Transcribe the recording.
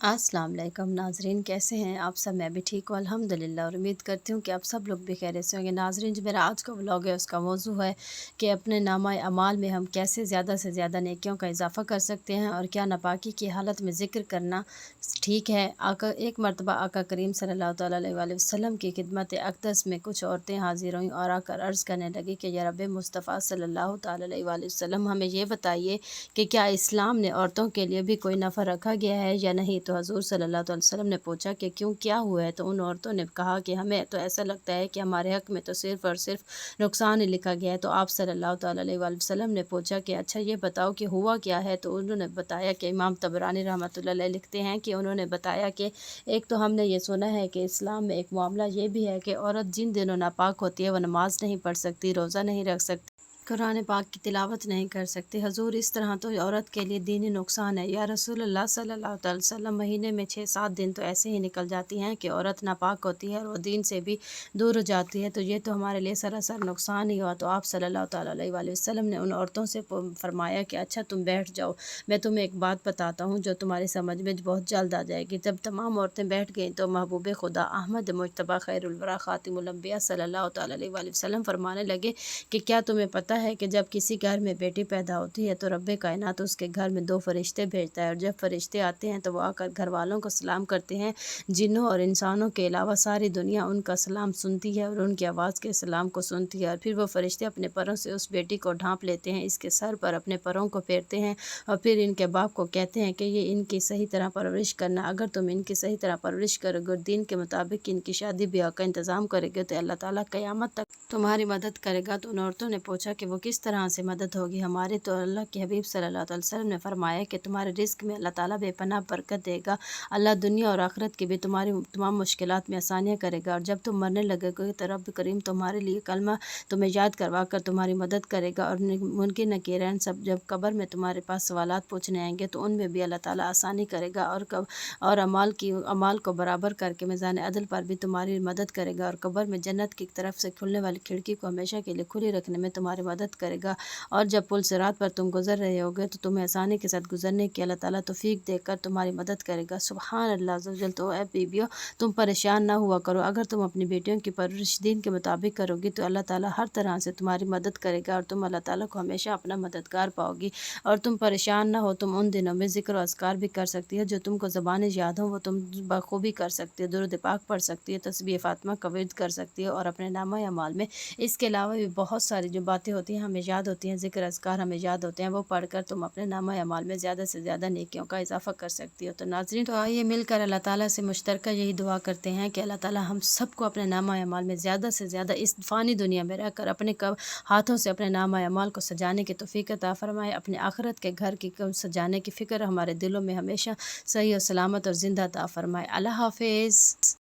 अस्सलाम वालेकुम नाज़रीन, कैसे हैं आप सब। मैं भी ठीक हूँ अल्हम्दुलिल्लाह, और उम्मीद करती हूँ कि आप सब लोग भी खैरियत से होंगे। नाज़रीन, जो मेरा आज का व्लॉग है उसका मौजू है कि अपने नामाए अमाल में हम कैसे ज़्यादा से ज़्यादा नेकियों का इजाफ़ा कर सकते हैं, और क्या नापाकी की हालत में ज़िक्र करना ठीक है। आका एक मरतबा आका करीम सल्लल्लाहु तआला अलैहि वसल्लम की खिदमत अक़दस में कुछ औरतें हाज़िर हुईं और आकर अर्ज़ करने लगी कि या रब्बे मुस्तफ़ा सल्लल्लाहु तआला अलैहि वसल्लम, हमें ये बताइए कि क्या इस्लाम ने औरतों के लिए भी कोई नफ़र रखा गया है या नहीं। तो हज़ूर सल्लल्लाहु अलैहि वसल्लम ने पूछा कि क्यों, क्या हुआ है। तो उन औरतों ने कहा कि हमें तो ऐसा लगता है कि हमारे हक़ में तो सिर्फ़ और सिर्फ़ नुकसान ही लिखा गया है। तो आप सल्लल्लाहु तआला अलैहि वसल्लम ने पूछा कि अच्छा ये बताओ कि हुआ क्या है। तो उन्होंने बताया कि इमाम तबरानी रहमतुल्लाह अलैह लिखते हैं कि उन्होंने बताया कि एक तो हमने ये सुना है कि इस्लाम में एक मामला ये भी है कि औरत जिन दिनों नापाक होती है वह नमाज़ नहीं पढ़ सकती, रोज़ा नहीं रख सकती, कुरान पाक की तिलावत नहीं कर सकती। हज़ूर, इस तरह तो औरत के लिए दीनी नुकसान है। या रसूलुल्लाह सल्लल्लाहु अलैहि वसल्लम, महीने में 6-7 दिन तो ऐसे ही निकल जाती हैं कि औरत नापाक होती है और वो दीन से भी दूर हो जाती है, तो ये तो हमारे लिए सरासर नुकसान ही हुआ। तो आप सल्लल्लाहु तआला अलैहि वसल्लम ने उन औरतों से फरमाया कि अच्छा तुम बैठ जाओ, मैं तुम्हें एक बात बताता हूँ जो तुम्हारी समझ में बहुत जल्द आ जाएगी। जब तमाम औरतें बैठ गईं तो महबूब खुदा अहमद मुज्तबा खैरुल वरा खातिमुल अंबिया सल्लल्लाहु तआला अलैहि वसल्लम फरमाने लगे कि क्या तुम्हें पता है कि जब किसी घर में बेटी पैदा होती है तो रब्बे कायनात उसके घर में 2 फरिश्ते भेजता है, और जब फरिश्ते आते हैं तो वो आकर घर वालों को सलाम करते हैं। जिन्नों और इंसानों के अलावा सारी दुनिया उनका सलाम सुनती है और उनकी आवाज़ के सलाम को सुनती है, और फिर वो फरिश्ते अपने परों से उस बेटी को ढांप लेते हैं, इसके सर पर अपने परों को फेरते हैं और फिर इनके बाप को कहते हैं कि ये इनकी सही तरह परवरिश करना। अगर तुम इनकी सही तरह परवरिश करोगे और दीन के मुताबिक इनकी शादी ब्याह का इंतज़ाम करोगे तो अल्लाह ताला क़यामत तक तुम्हारी मदद करेगा। तो उन औरतों ने पूछा कि वो किस तरह से मदद होगी हमारी। तो अल्लाह के हबीब सल्लल्लाहु अलैहि वसल्लम ने फरमाया कि तुम्हारे रिज़्क में अल्लाह ताला बेपनाह बरकत देगा। अल्लाह दुनिया और आखिरत की भी तुम्हारी तमाम मुश्किलात में आसानियाँ करेगा, और जब तुम मरने लगोगे तो रब करीम तुम्हारे लिए कलमा तुम्हें याद करवा कर तुम्हारी मदद करेगा। और मुनकिर नकीरैन सब जब कब्र में तुम्हारे पास सवालात पूछने आएंगे तो उनमें भी अल्लाह ताला आसानी करेगा, और अमाल को बराबर करके मीज़ान अदल पर भी तुम्हारी मदद करेगा, और कब्र में जन्नत की तरफ से खुलने वाली खिड़की को हमेशा के लिए खुली रखने में तुम्हारी मदद करेगा। और जब पुल सिरात पर तुम गुजर रहे होगे तो तुम्हें आसानी के साथ गुजरने की अल्लाह ताला तौफीक देकर तुम्हारी मदद करेगा। सुभान अल्लाह अज़्ज़ व जल। तो ऐ बीबियों, तुम परेशान ना हुआ करो। अगर तुम अपनी बेटियों की परवरिश दीन के मुताबिक करोगी तो अल्लाह ताला हर तरह से तुम्हारी मदद करेगा, और तुम अल्लाह ताला को हमेशा अपना मददगार पाओगी। और तुम परेशान ना हो, तुम उन दिनों में ज़िक्र और अज़कार भी कर सकती हो जो तुमको ज़बानी याद हो, वो तुम बखूबी कर सकती हो। दुरूद पाक पढ़ सकती हो, तस्बीह फ़ातिमा का विर्द कर सकती हो, और अपने नामा अमाल में इसके अलावा भी बहुत सारी जो बातें होती हैं हमें याद होती हैं, ज़िक्र अज़कार हमें याद होते हैं, वो पढ़कर तुम अपने नामा अमाल में ज़्यादा से ज़्यादा नेकियों का इजाफ़ा कर सकती हो। तो नाज़रीन, तो आइए मिलकर अल्लाह ताला से मुश्तरका यही दुआ करते हैं कि अल्लाह ताला हम सबको अपने नामा अमाल में ज़्यादा से ज़्यादा इस फ़ानी दुनिया में रहकर अपने हाथों से अपने नामा अमाल को सजाने की तौफ़ीक अता फ़रमाए। अपने आखिरत के घर की सजाने की फ़िक्र हमारे दिलों में हमेशा सही और सलामत और ज़िंदा अता फ़रमाए। अल्लाह हाफ़िज़।